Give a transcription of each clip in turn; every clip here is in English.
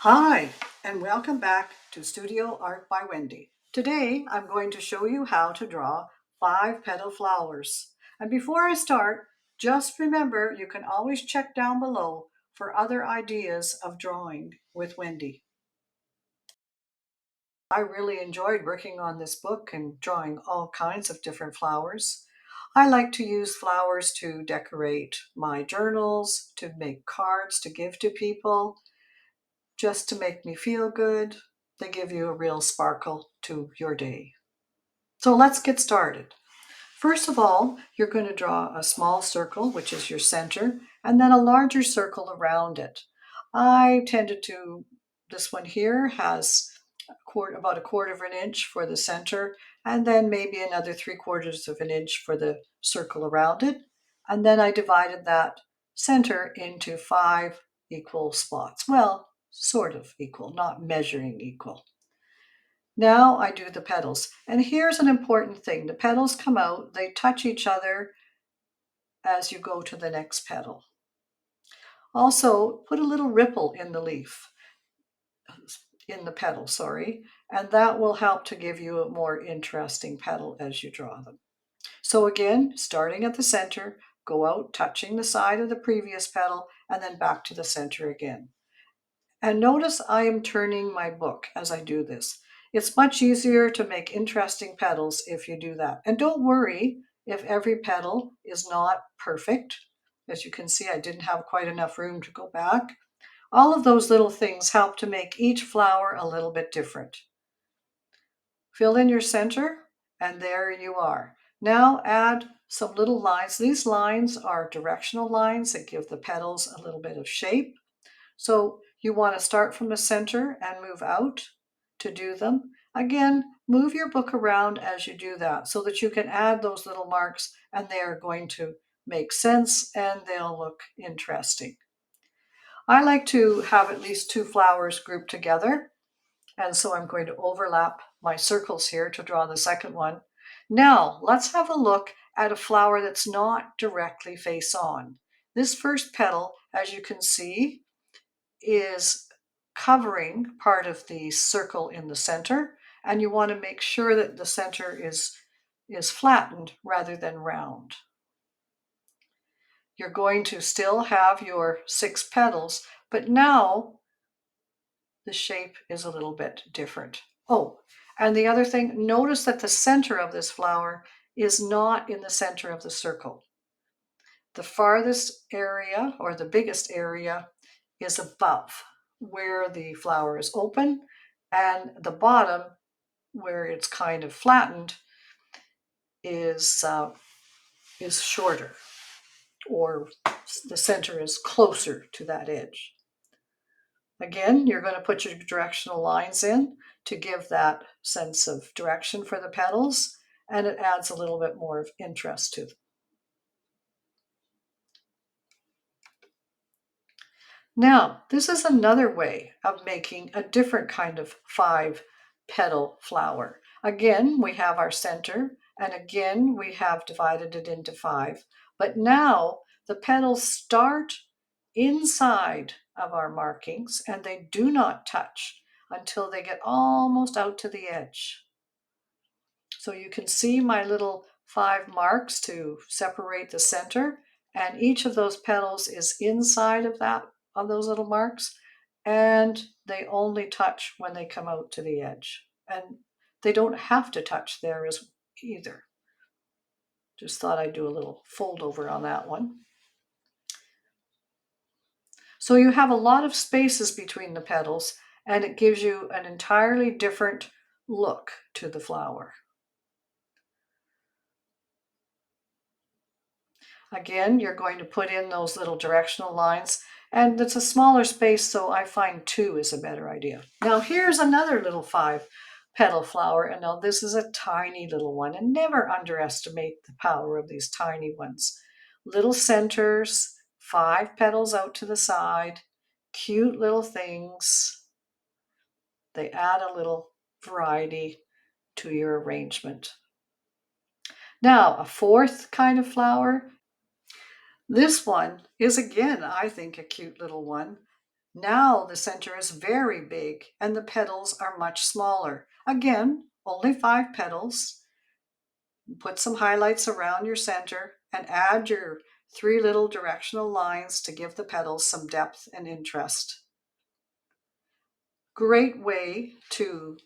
Hi, and welcome back to Studio Art by Wendy. Today, I'm going to show you how to draw 5 petal flowers. And before I start, just remember you can always check down below for other ideas of drawing with Wendy. I really enjoyed working on this book and drawing all kinds of different flowers. I like to use flowers to decorate my journals, to make cards to give to people, just to make me feel good. They give you a real sparkle to your day. So let's get started. First of all, you're going to draw a small circle, which is your center, and then a larger circle around it. This one here has about a quarter of an inch for the center, and then maybe another 3/4 of an inch for the circle around it. And then I divided that center into 5 equal spots. Well, sort of equal, not measuring equal. Now I do the petals. And here's an important thing. The petals come out, they touch each other as you go to the next petal. Also, put a little ripple in the leaf, in the petal, sorry, and that will help to give you a more interesting petal as you draw them. So again, starting at the center, go out, touching the side of the previous petal, and then back to the center again. And notice I am turning my book as I do this. It's much easier to make interesting petals if you do that. And don't worry if every petal is not perfect. As you can see, I didn't have quite enough room to go back. All of those little things help to make each flower a little bit different. Fill in your center, and there you are. Now add some little lines. These lines are directional lines that give the petals a little bit of shape. So you want to start from the center and move out to do them. Again, move your book around as you do that so that you can add those little marks and they are going to make sense and they'll look interesting. I like to have at least 2 flowers grouped together, and so I'm going to overlap my circles here to draw the second one. Now, let's have a look at a flower that's not directly face on. This first petal, as you can see, is covering part of the circle in the center, and you want to make sure that the center is flattened rather than round. You're going to still have your 6 petals, but now the shape is a little bit different. Oh, and the other thing, notice that the center of this flower is not in the center of the circle. The farthest area, or the biggest area, is above where the flower is open, and the bottom, where it's kind of flattened, is shorter, or the center is closer to that edge. Again, you're going to put your directional lines in to give that sense of direction for the petals, and it adds a little bit more of interest to them. Now, this is another way of making a different kind of 5-petal flower. Again, we have our center, and again, we have divided it into 5. But now the petals start inside of our markings, and they do not touch until they get almost out to the edge. So you can see my little 5 marks to separate the center, and each of those petals is inside of those little marks, and they only touch when they come out to the edge. And they don't have to touch there either. Just thought I'd do a little fold over on that one. So you have a lot of spaces between the petals, and it gives you an entirely different look to the flower. Again, you're going to put in those little directional lines, and it's a smaller space, so I find 2 is a better idea. Now here's another little 5-petal flower, and now this is a tiny little one, and never underestimate the power of these tiny ones. Little centers, 5 petals out to the side, cute little things. They add a little variety to your arrangement. Now, a 4th kind of flower. This one is, again, I think, a cute little one. Now the center is very big and the petals are much smaller. Again, only 5 petals. Put some highlights around your center and add your 3 little directional lines to give the petals some depth and interest. Great way to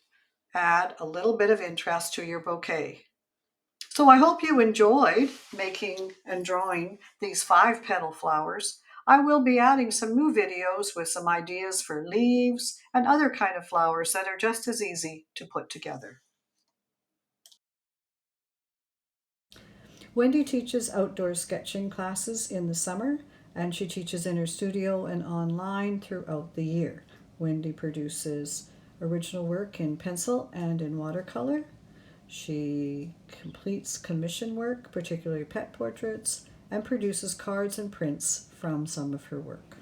add a little bit of interest to your bouquet. So I hope you enjoyed making and drawing these 5 petal flowers. I will be adding some new videos with some ideas for leaves and other kind of flowers that are just as easy to put together. Wendy teaches outdoor sketching classes in the summer, and she teaches in her studio and online throughout the year. Wendy produces original work in pencil and in watercolor. She completes commission work, particularly pet portraits, and produces cards and prints from some of her work.